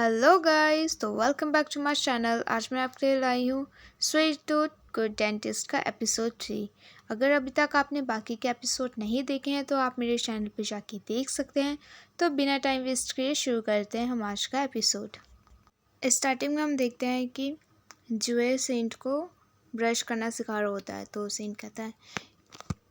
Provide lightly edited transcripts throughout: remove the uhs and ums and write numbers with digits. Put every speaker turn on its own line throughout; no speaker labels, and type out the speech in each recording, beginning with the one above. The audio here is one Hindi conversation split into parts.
हेलो गाइस, तो welcome back to my channel. आज मैं आपके लिए लाई हूँ स्वीट टूथ गुड डेंटिस्ट का एपिसोड 3। अगर अभी तक आपने बाकी के एपिसोड नहीं देखे हैं तो आप मेरे चैनल पे जाके देख सकते हैं। तो बिना टाइम वेस्ट किए शुरू करते हैं हम आज का एपिसोड। स्टार्टिंग में हम देखते हैं कि जुए सेंट को ब्रश करना सिखा रहा होता है। तो सेंट कहता है,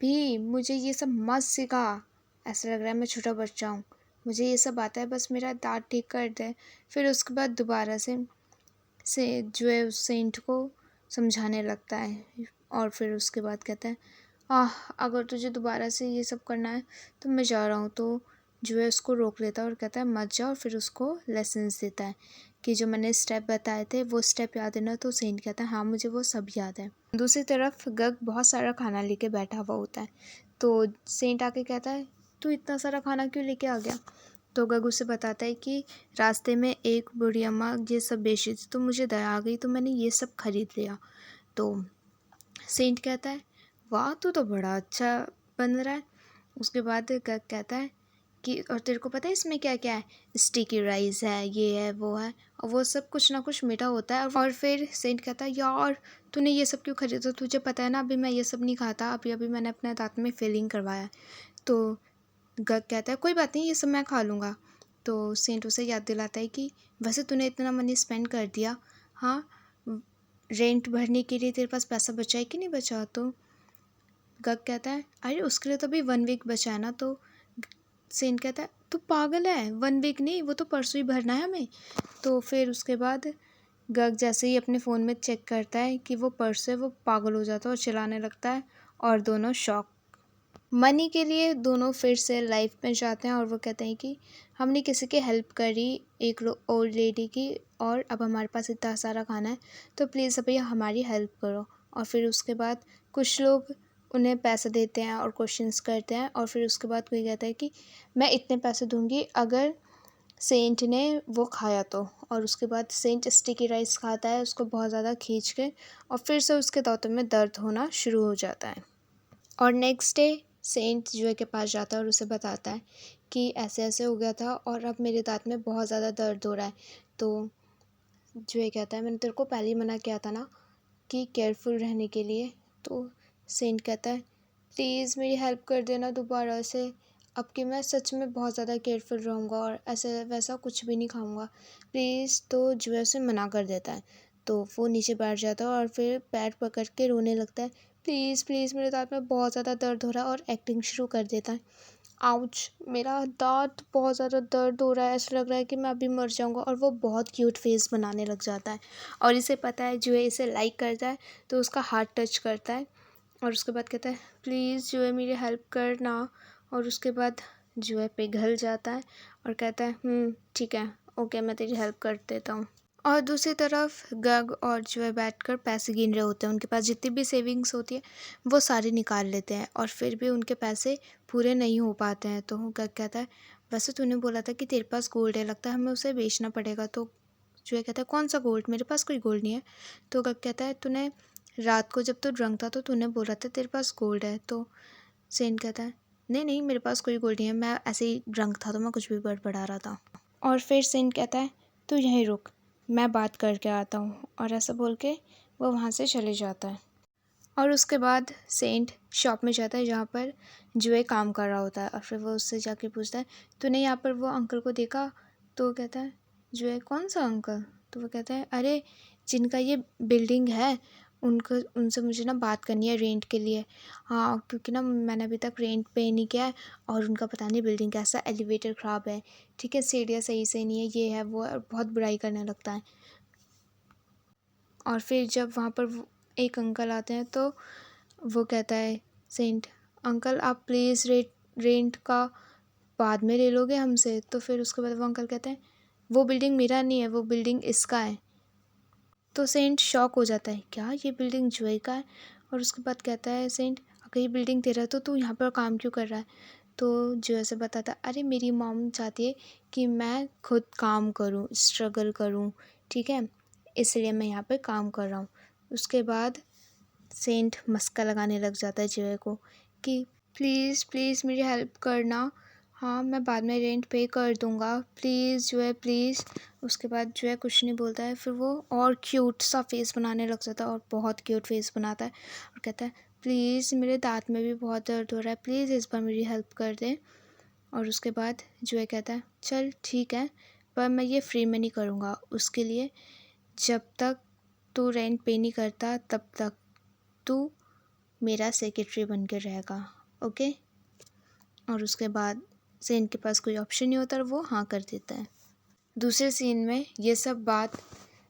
भी मुझे ये सब मत सिखा, ऐसा लग रहा है मैं छोटा बच्चा हूँ। मुझे ये सब आता है, बस मेरा दांत ठीक कर दे। फिर उसके बाद दोबारा से जो है उस सेंट को समझाने लगता है और फिर उसके बाद कहता है, अगर तुझे दोबारा से ये सब करना है तो मैं जा रहा हूँ। तो जो है उसको रोक लेता है और कहता है मत जाओ। फिर उसको लेसन्स देता है कि जो मैंने स्टेप बताए थे वो स्टेप याद है ना। तो सेंट कहता है हाँ मुझे वो सब याद है। दूसरी तरफ गग बहुत सारा खाना लेके बैठा हुआ होता है। तो सेंट आके कहता है, तू इतना सारा खाना क्यों लेके आ गया? तो गग उसे बताता है कि रास्ते में एक बूढ़ी अम्मा ये सब बेच रही थी तो मुझे दया आ गई तो मैंने ये सब खरीद लिया। तो सेंट कहता है, वाह तू तो बड़ा अच्छा बन रहा है। उसके बाद गग कहता है कि और तेरे को पता है इसमें क्या क्या है? स्टिकी राइस है, ये है वो है, और वो सब कुछ ना कुछ मीठा होता है। और फिर सेंट कहता है, यार तूने ये सब क्यों खरीदा? तुझे पता है ना अभी मैं ये सब नहीं खाता, अभी अभी मैंने अपने दांत में फिलिंग करवाया है। तो गग कहता है कोई बात नहीं, ये सब मैं खा लूँगा। तो सेंट उसे याद दिलाता है कि वैसे तूने इतना मनी स्पेंड कर दिया, हाँ रेंट भरने के लिए तेरे पास पैसा बचा है कि नहीं बचा? तो गग कहता है अरे उसके लिए तो अभी 1 वीक बचा है ना। तो सेंट कहता है तू पागल है, 1 वीक नहीं, वो तो परसों ही भरना है हमें। तो फिर उसके बाद गग जैसे ही अपने फ़ोन में चेक करता है कि वो पर्स है, वो पागल हो जाता है और चिल्लाने लगता है और दोनों शॉक। मनी के लिए दोनों फिर से लाइफ में जाते हैं और वो कहते हैं कि हमने किसी की हेल्प करी, एक ओल्ड लेडी की, और अब हमारे पास इतना सारा खाना है तो प्लीज़ अभी हमारी हेल्प करो। और फिर उसके बाद कुछ लोग उन्हें पैसे देते हैं और क्वेश्चंस करते हैं और फिर उसके बाद कोई कहता है कि मैं इतने पैसे दूंगी अगर सेंट ने वो खाया तो। और उसके बाद सेंट स्टिकी राइस खाता है उसको बहुत ज़्यादा खींच के, और फिर से उसके दांतों में दर्द होना शुरू हो जाता है। और नेक्स्ट डे सेंट जुए के पास जाता है और उसे बताता है कि ऐसे ऐसे हो गया था और अब मेरे दांत में बहुत ज़्यादा दर्द हो रहा है। तो जुए कहता है मैंने तेरे को पहले ही मना किया था ना कि केयरफुल रहने के लिए। तो सेंट कहता है प्लीज़ मेरी हेल्प कर देना दोबारा से, अब कि मैं सच में बहुत ज़्यादा केयरफुल रहूँगा और ऐसे वैसा कुछ भी नहीं खाऊँगा प्लीज़। तो जुए उसे मना कर देता है। तो वो नीचे बैठ जाता है और फिर पैर पकड़ के रोने लगता है, प्लीज़ प्लीज़ मेरे दांत में बहुत ज़्यादा दर्द हो रहा है, और एक्टिंग शुरू कर देता है, आउच मेरा दांत बहुत ज़्यादा दर्द हो रहा है, ऐसा लग रहा है कि मैं अभी मर जाऊंगा। और वो बहुत क्यूट फेस बनाने लग जाता है और इसे पता है जो है इसे लाइक करता है तो उसका हाथ टच करता है और उसके बाद कहता है प्लीज़ जो है मेरी हेल्प करना। और उसके बाद जो है पिघल जाता है और कहता है ठीक है, ओके मैं तेरी हेल्प कर देता हूँ। और दूसरी तरफ गग और जो है बैठकर पैसे गिन रहे होते हैं। उनके पास जितनी भी सेविंग्स होती है वो सारी निकाल लेते हैं और फिर भी उनके पैसे पूरे नहीं हो पाते हैं। तो गग कहता है वैसे तूने बोला था कि तेरे पास गोल्ड है, लगता है हमें उसे बेचना पड़ेगा। तो जो है कहता है कौन सा गोल्ड, मेरे पास कोई गोल्ड नहीं है। तो गग कहता है तूने रात को जब तू ड्रंक था तो तूने बोला था तेरे पास गोल्ड है। तो सेन कहता है नहीं नहीं मेरे पास कोई गोल्ड नहीं है, मैं ऐसे ही ड्रंक था तो मैं कुछ भी बड़बड़ा रहा था। और फिर सेन कहता है तू यहीं रुक, मैं बात करके आता हूँ, और ऐसा बोल के वो वहाँ से चले जाता है। और उसके बाद सेंट शॉप में जाता है जहाँ पर जुए काम कर रहा होता है और फिर वो उससे जाके पूछता है तूने यहाँ पर वो अंकल को देखा? तो वो कहता है जुए कौन सा अंकल? तो वो कहता है अरे जिनका ये बिल्डिंग है, उनको उनसे मुझे ना बात करनी है रेंट के लिए। हाँ क्योंकि ना मैंने अभी तक रेंट पे नहीं किया है और उनका पता नहीं बिल्डिंग कैसा, एलिवेटर ख़राब है, ठीक है सीढ़ियाँ सही से नहीं है, ये है वो है, और बहुत बुराई करने लगता है। और फिर जब वहाँ पर एक अंकल आते हैं तो वो कहता है सेंट अंकल आप प्लीज़ रेंट का बाद में ले लोगे हमसे? तो फिर उसके बाद वो अंकल कहते हैं वो बिल्डिंग मेरा नहीं है, वो बिल्डिंग इसका है। तो सेंट शॉक हो जाता है, क्या ये बिल्डिंग जुए का है? और उसके बाद कहता है सेंट अगर ये बिल्डिंग तेरा है तो तू यहाँ पर काम क्यों कर रहा है? तो जो ऐसे बताता अरे मेरी मॉम चाहती है कि मैं खुद काम करूँ, स्ट्रगल करूँ, ठीक है, इसलिए मैं यहाँ पे काम कर रहा हूँ। उसके बाद सेंट मस्का लगाने लग जाता है जुए को कि प्लीज़ प्लीज़ मेरी हेल्प करना, हाँ मैं बाद में रेंट पे कर दूँगा, प्लीज़ जो है प्लीज़। उसके बाद जो है कुछ नहीं बोलता है, फिर वो और क्यूट सा फेस बनाने लग जाता है और बहुत क्यूट फेस बनाता है और कहता है प्लीज़ मेरे दाँत में भी बहुत दर्द हो रहा है, प्लीज़ इस बार मेरी हेल्प कर दे। और उसके बाद जो है कहता है चल ठीक है, पर मैं ये फ्री में नहीं करूँगा, उसके लिए जब तक तू रेंट पे नहीं करता तब तक तू मेरा सेक्रेटरी बन के रहेगा, ओके। और उसके बाद सेंट के पास कोई ऑप्शन नहीं होता और वो हाँ कर देता है। दूसरे सीन में ये सब बात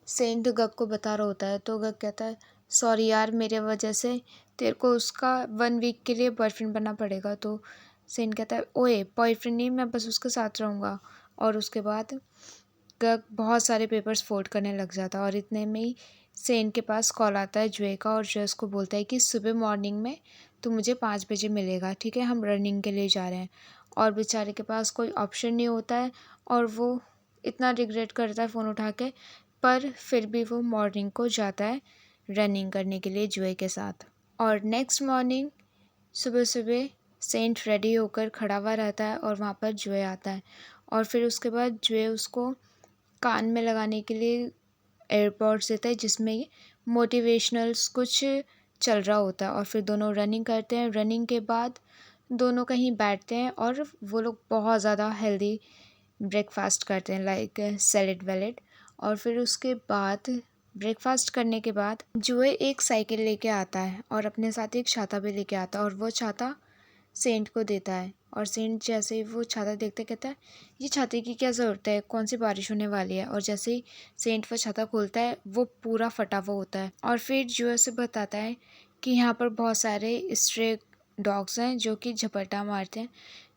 सेंट गग को बता रहा होता है, तो गग कहता है सॉरी यार, मेरे वजह से तेरे को उसका 1 वीक के लिए बॉयफ्रेंड बनना पड़ेगा। तो सेंट कहता है ओए बॉयफ्रेंड नहीं, मैं बस उसके साथ रहूँगा। और उसके बाद गग बहुत सारे पेपर्स फोल्ड करने लग जाता है और इतने में ही सेंट के पास कॉल आता है जुए का, और जुए उसको बोलता है कि सुबह मॉर्निंग में तो मुझे 5 बजे मिलेगा, ठीक है, हम रनिंग के लिए जा रहे हैं। और बेचारे के पास कोई ऑप्शन नहीं होता है और वो इतना रिग्रेट करता है फ़ोन उठा के, पर फिर भी वो मॉर्निंग को जाता है रनिंग करने के लिए जुए के साथ। और नेक्स्ट मॉर्निंग सुबह सुबह सेंट रेडी होकर खड़ा हुआ रहता है और वहाँ पर जुए आता है। और फिर उसके बाद जुए उसको कान में लगाने के लिए एयरपॉड्स देता है जिसमें मोटिवेशनल्स कुछ चल रहा होता है। और फिर दोनों रनिंग करते हैं। रनिंग के बाद दोनों कहीं बैठते हैं और वो लोग बहुत ज़्यादा हेल्दी ब्रेकफास्ट करते हैं, लाइक सैलेड वैलेड। और फिर उसके बाद ब्रेकफास्ट करने के बाद जुए एक साइकिल लेके आता है और अपने साथ एक छाता भी लेके आता है, और वो छाता सेंट को देता है। और सेंट जैसे ही वो छाता देखते कहता है ये छाते की क्या ज़रूरत है, कौन सी बारिश होने वाली है। और जैसे ही सेंट वो छाता खोलता है वो पूरा फटा हुआ होता है। और फिर जो से बताता है कि यहाँ पर बहुत सारे स्ट्रे डॉग्स हैं जो कि झपट्टा मारते हैं,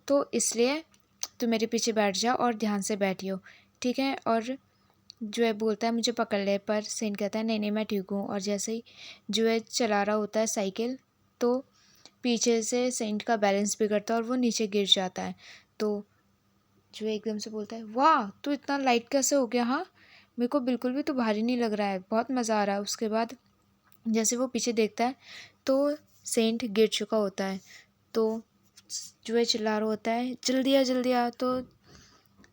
तो इसलिए तू मेरे पीछे बैठ जा और ध्यान से बैठियो, ठीक है। और जो है बोलता है मुझे पकड़ ले, पर सेंट कहता है नहीं नहीं मैं ठीक हूँ। और जैसे ही जो है चला रहा होता है साइकिल, तो पीछे से सेंट का बैलेंस बिगड़ता है और वो नीचे गिर जाता है। तो जो एकदम से बोलता है वाह तू इतना लाइट कैसे हो गया, हाँ मेरे को बिल्कुल भी तो भारी नहीं लग रहा है, बहुत मज़ा आ रहा है। उसके बाद जैसे वो पीछे देखता है तो सेंट गिर चुका होता है। तो जो है चिल्ला रहा होता है जल्दी आ जल्दी आ। तो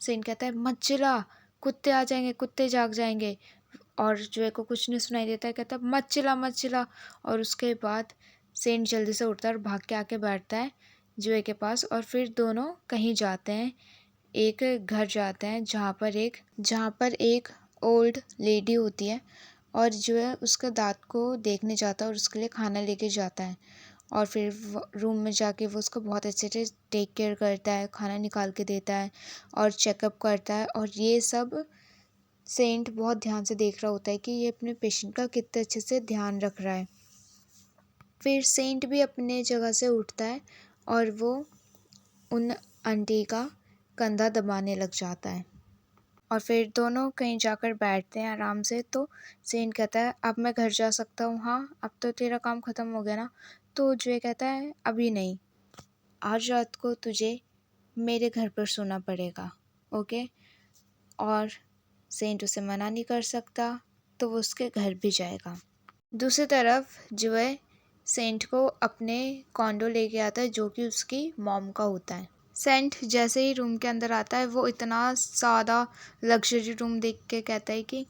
सेंट कहता है मत चिल्ला, कुत्ते आ जाएंगे, कुत्ते जाग जाएंगे। और जुए को कुछ नहीं सुनाई देता है, कहता है मत चिल्ला मत चिल्ला। और उसके बाद सेंट जल्दी से उठता है और भाग के आके बैठता है जुए के पास। और फिर दोनों कहीं जाते हैं, एक घर जाते हैं जहाँ पर एक ओल्ड लेडी होती है। और जो है उसका दांत को देखने जाता है और उसके लिए खाना लेके जाता है। और फिर रूम में जाके वो उसको बहुत अच्छे से टेक केयर करता है, खाना निकाल के देता है और चेकअप करता है। और ये सब सेंट बहुत ध्यान से देख रहा होता है कि ये अपने पेशेंट का कितने अच्छे से ध्यान रख रहा है। फिर सेंट भी अपने जगह से उठता है और वो उन आंटी का कंधा दबाने लग जाता है। और फिर दोनों कहीं जाकर बैठते हैं आराम से। तो सेंट कहता है अब मैं घर जा सकता हूँ, हाँ अब तो तेरा काम ख़त्म हो गया ना। तो जो कहता है अभी नहीं, आज रात को तुझे मेरे घर पर सोना पड़ेगा, ओके। और सेंट उसे मना नहीं कर सकता, तो वो उसके घर भी जाएगा। दूसरी तरफ जो है सेंट को अपने कॉन्डो लेके आता है जो कि उसकी मॉम का होता है। सेंट जैसे ही रूम के अंदर आता है वो इतना सादा लग्जरी रूम देख के कहता है कि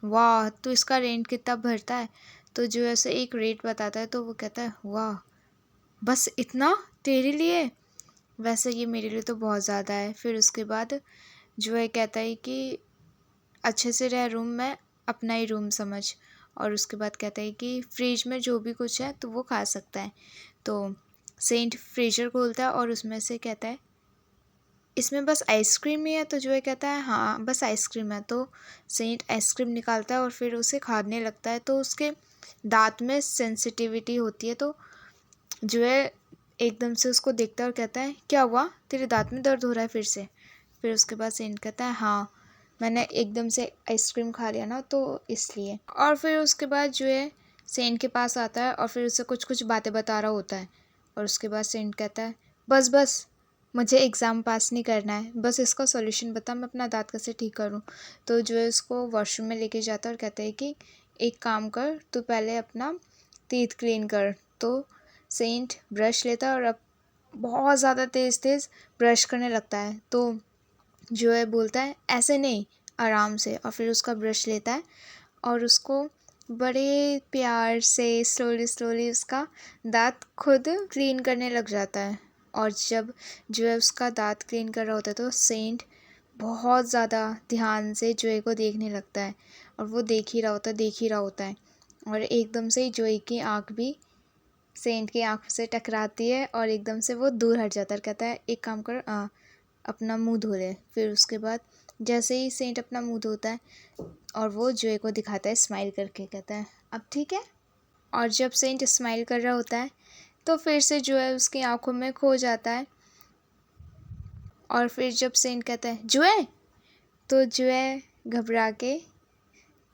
वाह तो इसका रेंट कितना भरता है। तो जो है उसे एक रेट बताता है, तो वो कहता है वाह बस इतना तेरे लिए, वैसे ये मेरे लिए तो बहुत ज़्यादा है। फिर उसके बाद जो है कहता है कि अच्छे से रह रूम में, अपना ही रूम समझ। और उसके बाद कहता है कि फ्रिज में जो भी कुछ है तो वो खा सकता है। तो सेंट फ्रीजर खोलता है और उसमें से कहता है इसमें बस आइसक्रीम ही है। तो जो है कहता है हाँ बस आइसक्रीम है। तो सेंट आइसक्रीम निकालता है और फिर उसे खाने लगता है। तो उसके दांत में सेंसिटिविटी होती है, तो जो है एकदम से उसको देखता है और कहता है क्या हुआ, तेरे दांत में दर्द हो रहा है फिर से। फिर उसके बाद सेंट कहता है हाँ मैंने एकदम से आइसक्रीम खा लिया ना तो इसलिए। और फिर उसके बाद जो है सेंट के पास आता है और फिर उसे कुछ कुछ बातें बता रहा होता है। और उसके बाद सेंट कहता है बस बस मुझे एग्ज़ाम पास नहीं करना है, बस इसका सॉल्यूशन बता, मैं अपना दांत कैसे ठीक करूँ। तो जो है उसको वॉशरूम में लेके जाता है और कहता है कि एक काम कर, तू पहले अपना टीथ क्लीन कर। तो सेंट ब्रश लेता है और बहुत ज़्यादा तेज़ तेज़ ब्रश करने लगता है। तो जो है बोलता है ऐसे नहीं, आराम से, और फिर उसका ब्रश लेता है और उसको बड़े प्यार से स्लोली स्लोली उसका दाँत खुद क्लीन करने लग जाता है। और जब जो है उसका दाँत क्लीन कर रहा होता है तो सेंट बहुत ज़्यादा ध्यान से जोए को देखने लगता है, और वो देख ही रहा होता है, और एकदम से ही जोए की आँख भी सेंट की आँख से टकराती है और एकदम से वो दूर हट जाता है और कहता है एक काम कर, अपना मुंह धो ले। फिर उसके बाद जैसे ही सेंट अपना मुंह धोता है और वो जोए को दिखाता है स्माइल करके, कहता है अब ठीक है। और जब सेंट स्माइल कर रहा होता है तो फिर से जो है उसकी आंखों में खो जाता है, और फिर जब सेंट कहता है जोए, तो जोए घबरा के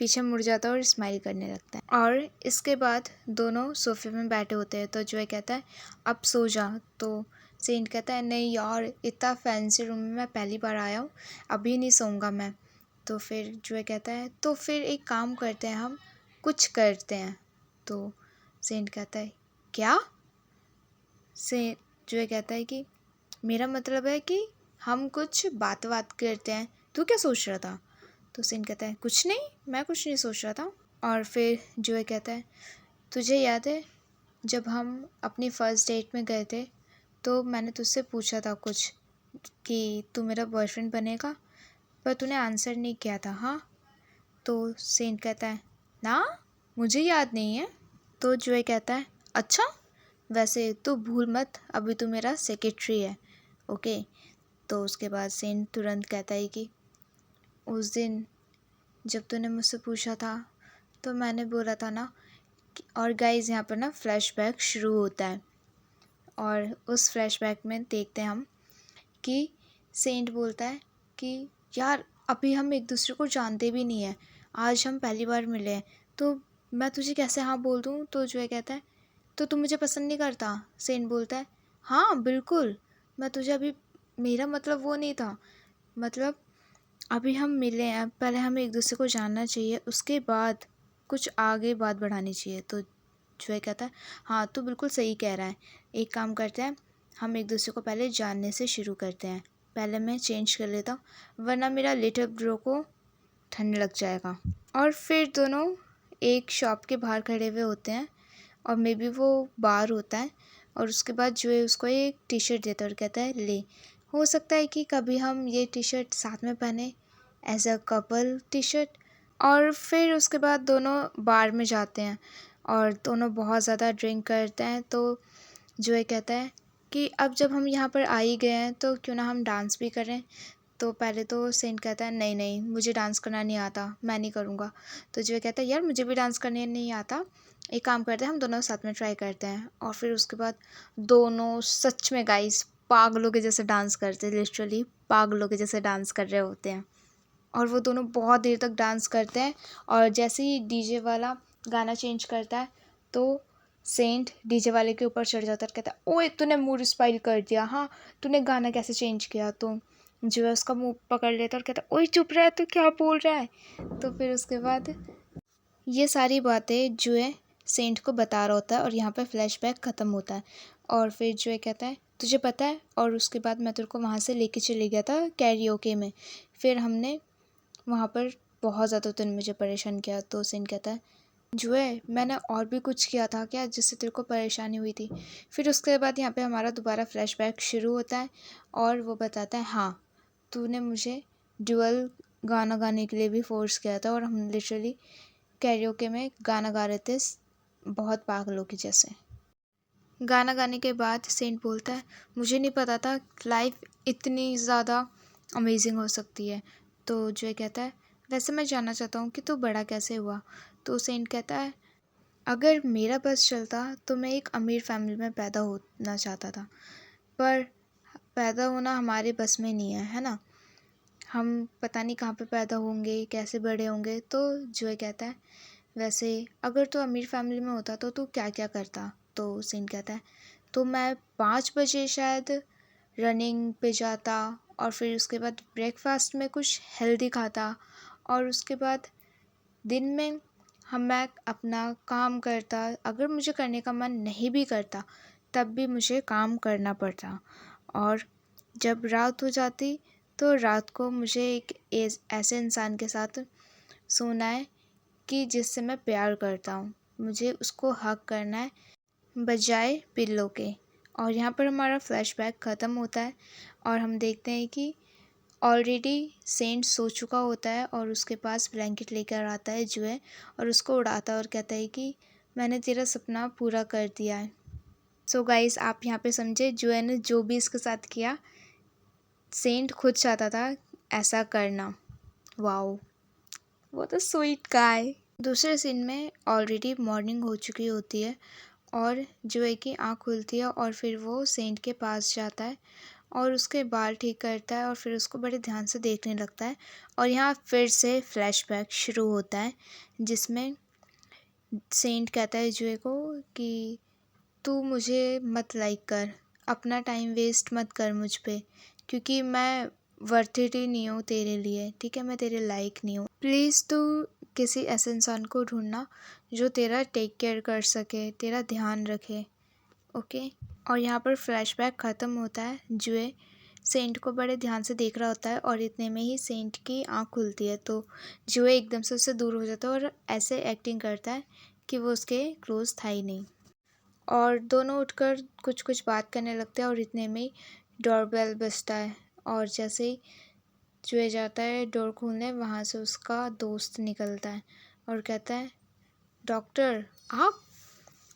पीछे मुड़ जाता है और स्माइल करने लगता है। और इसके बाद दोनों सोफे में बैठे होते हैं तो जोए कहता है अब सो जा। तो सेंट कहता है नहीं यार, इतना फैंसी रूम में मैं पहली बार आया हूँ, अभी नहीं सोऊंगा मैं। तो फिर जोए कहता है तो फिर एक काम करते हैं, हम कुछ करते हैं। तो सेंट कहता है क्या? से जोए कहता है कि मेरा मतलब है कि हम कुछ बात करते हैं, तू क्या सोच रहा था? तो सेंट कहता है कुछ नहीं, मैं कुछ नहीं सोच रहा था। और फिर जोए कहता है तुझे याद है जब हम अपनी फ़र्स्ट डेट में गए थे तो मैंने तुझसे पूछा था कुछ कि तू मेरा बॉयफ्रेंड बनेगा, पर तूने आंसर नहीं किया था, हाँ? तो सेंट कहता है ना, मुझे याद नहीं है। तो जोए कहता है अच्छा, वैसे तू भूल मत, अभी तू मेरा सेक्रेटरी है, ओके? तो उसके बाद सेंट तुरंत कहता है कि उस दिन जब तूने मुझसे पूछा था तो मैंने बोला था ना और गाइस यहाँ पर ना फ्लैशबैक शुरू होता है, और उस फ्लैशबैक में देखते हैं हम कि सेंट बोलता है कि यार अभी हम एक दूसरे को जानते भी नहीं हैं, आज हम पहली बार मिले हैं, तो मैं तुझे कैसे हाँ बोल दूँ? तो जो है कहता है तो तू मुझे पसंद नहीं करता? सेंट बोलता है हाँ बिल्कुल, मैं तुझे अभी, मेरा मतलब वो नहीं था, मतलब अभी हम मिले हैं, पहले हमें एक दूसरे को जानना चाहिए, उसके बाद कुछ आगे बात बढ़ानी चाहिए। तो जो है कहता है हाँ तू बिल्कुल सही कह रहा है, एक काम करते हैं, हम एक दूसरे को पहले जानने से शुरू करते हैं, पहले मैं चेंज कर लेता हूँ वरना मेरा लिटिल ब्रो को ठंड लग जाएगा। और फिर दोनों एक शॉप के बाहर खड़े हुए होते हैं, और मे बी वो बार होता है, और उसके बाद जो है उसको एक टी शर्ट देता है और कहता है ले, हो सकता है कि कभी हम ये टी शर्ट साथ में पहने, as a couple T shirt. और फिर उसके बाद दोनों बार में जाते हैं और दोनों बहुत ज़्यादा ड्रिंक करते हैं। तो जो है कहता है कि अब जब हम यहाँ पर आ ही गए हैं तो क्यों ना हम डांस भी करें। तो पहले तो सेंट कहता है नहीं नहीं, मुझे डांस करना नहीं आता, मैं नहीं करूँगा। तो जो है कहता है यार मुझे भी डांस करने नहीं आता, एक काम करते हैं हम दोनों साथ में ट्राई करते हैं। और फिर उसके बाद दोनों सच में गाइस पागलों के जैसे डांस करते हैं, लिटरली पागलों के जैसे डांस कर रहे होते हैं। और वो दोनों बहुत देर तक डांस करते हैं, और जैसे ही डीजे वाला गाना चेंज करता है तो सेंट डीजे वाले के ऊपर चढ़ जाता है, कहता है ओए तूने मूड स्पाइल कर दिया, हाँ तूने गाना कैसे चेंज किया? तो जो है उसका मुंह पकड़ लेता है और कहता है ओए चुप रहा है, तू क्या बोल रहा है? तो फिर उसके बाद ये सारी बातें जो है सेंट को बता रहा होता है, और यहाँ पे फ्लैशबैक ख़त्म होता है। और फिर जो है कहता है तुझे पता है, और उसके बाद मैं तेरे को वहाँ से लेके चले गया था कैरियोके में, फिर हमने वहाँ पर बहुत ज़्यादा तूने मुझे परेशान किया। तो सेंट कहता है जो है मैंने और भी कुछ किया था क्या जिससे तेरे को परेशानी हुई थी? फिर उसके बाद यहाँ पे हमारा दोबारा फ्लैशबैक शुरू होता है, और वो बताता है हाँ तूने मुझे ड्यूअल गाना गाने के लिए भी फोर्स किया था, और हम लिटरली कैरियोके में गाना गा रहे थे बहुत पागलों की जैसे। गाना गाने के बाद सेंट बोलता है मुझे नहीं पता था लाइफ इतनी ज़्यादा अमेजिंग हो सकती है। तो जो है कहता है वैसे मैं जानना चाहता हूँ कि तू बड़ा कैसे हुआ? तो सेंट कहता है अगर मेरा बस चलता तो मैं एक अमीर फैमिली में पैदा होना चाहता था, पर पैदा होना हमारे बस में नहीं है ना, हम पता नहीं कहाँ पे पैदा होंगे, कैसे बड़े होंगे। तो जो है कहता है वैसे अगर तू अमीर फैमिली में होता तो तू क्या क्या करता? तो सेन कहता है तो मैं 5 बजे शायद रनिंग पे जाता, और फिर उसके बाद ब्रेकफास्ट में कुछ हेल्दी खाता, और उसके बाद दिन में मैं अपना काम करता, अगर मुझे करने का मन नहीं भी करता तब भी मुझे काम करना पड़ता। और जब रात हो जाती तो रात को मुझे एक ऐसे इंसान के साथ सोना है कि जिससे मैं प्यार करता हूँ, मुझे उसको हग करना है बजाय पिल्लो के। और यहाँ पर हमारा फ्लैशबैक ख़त्म होता है और हम देखते हैं कि ऑलरेडी सेंट सो चुका होता है और उसके पास ब्लैंकेट लेकर आता है जुए और उसको उड़ाता है और कहता है कि मैंने तेरा सपना पूरा कर दिया है। सो गाइस, आप यहाँ पे समझे, जुए ने जो भी इसके साथ किया, सेंट खुद चाहता था ऐसा करना। वाओ, वो तो स्वीट गाय। दूसरे सीन में ऑलरेडी मॉर्निंग हो चुकी होती है और जुए की आँख खुलती है और फिर वो सेंट के पास जाता है और उसके बाल ठीक करता है और फिर उसको बड़े ध्यान से देखने लगता है। और यहाँ फिर से फ्लैशबैक शुरू होता है जिसमें सेंट कहता है जुए को कि तू मुझे मत लाइक कर, अपना टाइम वेस्ट मत कर मुझ पे, क्योंकि मैं वर्थ इट ही नहीं हूँ तेरे लिए, ठीक है, मैं तेरे लायक नहीं हूँ। प्लीज़ तू किसी ऐसे इंसान को ढूंढना जो तेरा टेक केयर कर सके, तेरा ध्यान रखे, ओके। और यहाँ पर फ्लैशबैक ख़त्म होता है। जुए सेंट को बड़े ध्यान से देख रहा होता है और इतने में ही सेंट की आँख खुलती है तो जुए एकदम से उससे दूर हो जाता है और ऐसे एक्टिंग करता है कि वो उसके क्लोज था ही नहीं। और दोनों उठकर कुछ कुछ बात करने लगते हैं और इतने में ही डोरबेल बजता है और जैसे ही जुए जाता है डोर खोलने, वहाँ से उसका दोस्त निकलता है और कहता है डॉक्टर आप।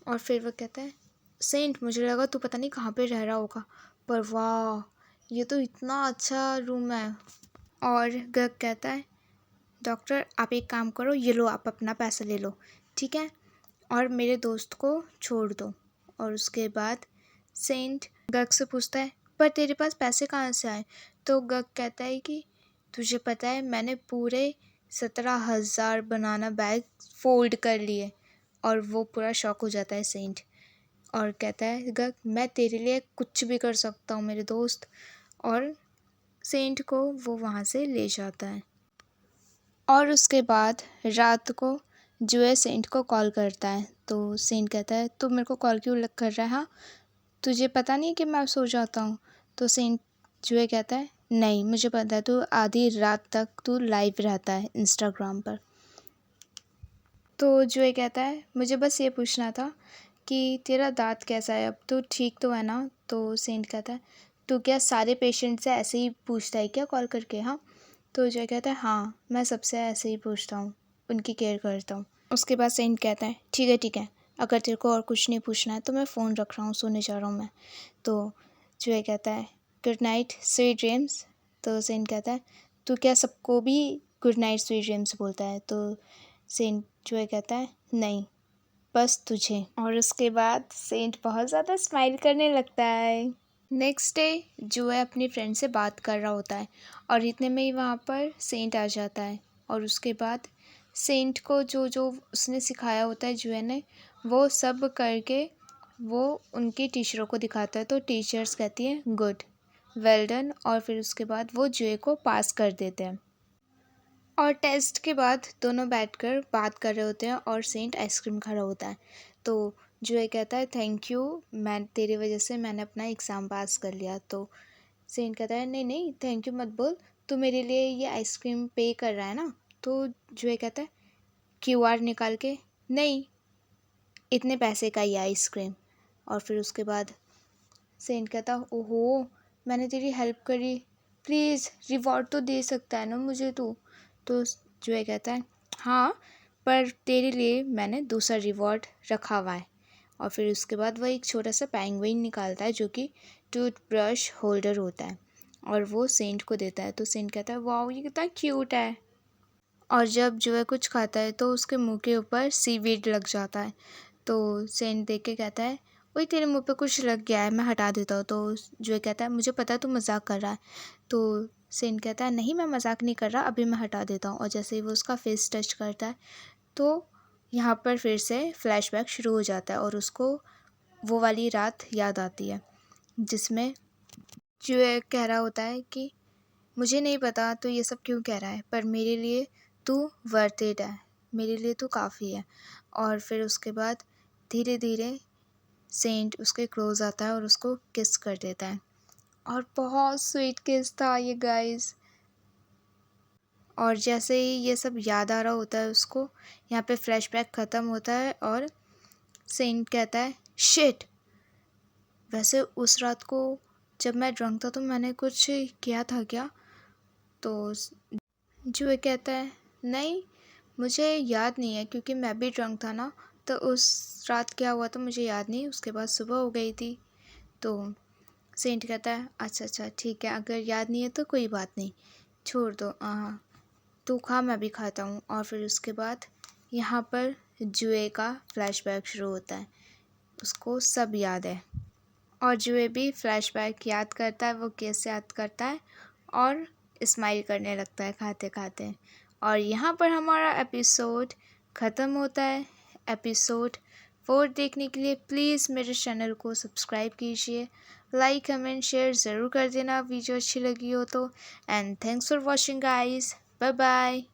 और फिर वो कहता है सेंट, मुझे लगा तू पता नहीं कहाँ पे रह रहा होगा, पर वाह ये तो इतना अच्छा रूम है। और गग कहता है डॉक्टर आप एक काम करो, ये लो आप अपना पैसा ले लो, ठीक है, और मेरे दोस्त को छोड़ दो। और उसके बाद सेंट गग से पूछता है पर तेरे पास पैसे कहाँ से आए। तो गग कहता है कि तुझे पता है मैंने पूरे 17,000 बनाना बैग फोल्ड कर लिए। और वो पूरा शॉक हो जाता है सेंट और कहता है गग मैं तेरे लिए कुछ भी कर सकता हूँ मेरे दोस्त। और सेंट को वो वहाँ से ले जाता है। और उसके बाद रात को जुए सेंट को कॉल करता है तो सेंट कहता है तू मेरे को कॉल क्यों कर रहा है, हाँ तुझे पता नहीं कि मैं सो जाता हूँ। तो सेंट जुए कहता है नहीं मुझे पता है, तू आधी रात तक तू लाइव रहता है इंस्टाग्राम पर। तो जुए कहता है मुझे बस ये पूछना था कि तेरा दांत कैसा है, अब तो ठीक तो है ना। तो सेंट कहता है तू क्या सारे पेशेंट से ऐसे ही पूछता है क्या कॉल करके, हाँ। तो जुए कहता है हाँ मैं सबसे ऐसे ही पूछता हूँ, उनकी केयर करता हूँ। उसके बाद सेंट कहता है ठीक है, अगर तेरे को और कुछ नहीं पूछना है तो मैं फ़ोन रख रहा हूँ, सोने जा रहा हूँ मैं। तो जुए कहता है गुड नाइट स्वीट ड्रीम्स। तो सेंट कहता है तू क्या सबको भी गुड नाइट स्वीट ड्रीम्स बोलता है। तो सेंट जुए कहता है नहीं बस तुझे। और उसके बाद सेंट बहुत ज़्यादा स्माइल करने लगता है। नेक्स्ट डे जुए अपनी फ्रेंड से बात कर रहा होता है और इतने में ही वहाँ पर सेंट आ जाता है। और उसके बाद सेंट को जो जो उसने सिखाया होता है जुए ने, वो सब करके वो उनके टीचरों को दिखाता है। तो टीचर्स कहती है गुड, वेल डन, और फिर उसके बाद वो जुए को पास कर देते हैं। और टेस्ट के बाद दोनों बैठकर बात कर रहे होते हैं और सेंट आइसक्रीम खा रहा होता है। तो जुए कहता है थैंक यू, मैं तेरी वजह से मैंने अपना एग्ज़ाम पास कर लिया। तो सेंट कहता है नहीं नहीं थैंक यू मत बोल, तू मेरे लिए ये आइसक्रीम पे कर रहा है ना। तो जुए कहता है क्यूआर निकाल के, नहीं इतने पैसे का ही आइसक्रीम। और फिर उसके बाद सेंट कहता ओहो मैंने तेरी हेल्प करी, प्लीज़ रिवॉर्ड तो दे सकता है ना मुझे तू। तो जुए कहता है हाँ पर तेरे लिए मैंने दूसरा रिवॉर्ड रखा हुआ है। और फिर उसके बाद वह एक छोटा सा पेंगुइन निकालता है जो कि टूथब्रश होल्डर होता है और वो सेंट को देता है। तो सेंट कहता है वाह ये कितना क्यूट है। और जब जुए कुछ खाता है तो उसके मुंह के ऊपर सीवीड लग जाता है। तो सेंट देख के कहता है वही तेरे मुंह पे कुछ लग गया है, मैं हटा देता हूँ। तो जुए कहता है मुझे पता है तू मजाक कर रहा है। तो सेंट कहता है नहीं मैं मजाक नहीं कर रहा, अभी मैं हटा देता हूँ। और जैसे ही वो उसका फेस टच करता है तो यहाँ पर फिर से फ्लैशबैक शुरू हो जाता है और उसको वो वाली रात याद आती है जिसमें जुए कह रहा होता है कि मुझे नहीं पता तू ये सब क्यों कह रहा है, पर मेरे लिए तू वर्थ इट है, मेरे लिए तू काफ़ी है। और फिर उसके बाद धीरे धीरे सेंट उसके क्लोज आता है और उसको किस कर देता है और बहुत स्वीट किस था ये गाइस। और जैसे ही ये सब याद आ रहा होता है उसको, यहाँ पे फ्लैशबैक ख़त्म होता है और सेंट कहता है शिट, वैसे उस रात को जब मैं ड्रंक था तो मैंने कुछ किया था क्या? तो जूए कहता है नहीं, मुझे याद नहीं है क्योंकि मैं भी ड्रंक था ना, तो उस रात क्या हुआ था मुझे याद नहीं, उसके बाद सुबह हो गई थी। तो सेंट कहता है अच्छा अच्छा ठीक है, अगर याद नहीं है तो कोई बात नहीं, छोड़ दो, हाँ तू खा मैं भी खाता हूँ। और फिर उसके बाद यहाँ पर जुए का फ्लैशबैक शुरू होता है, उसको सब याद है और जुए भी फ्लैशबैक याद करता है, वो कैसे याद करता है और स्माइल करने लगता है खाते खाते। और यहाँ पर हमारा एपिसोड ख़त्म होता है। एपिसोड 4 देखने के लिए प्लीज़ मेरे चैनल को सब्सक्राइब कीजिए, लाइक कमेंट शेयर ज़रूर कर देना वीडियो अच्छी लगी हो तो। And thanks for watching guys, bye bye.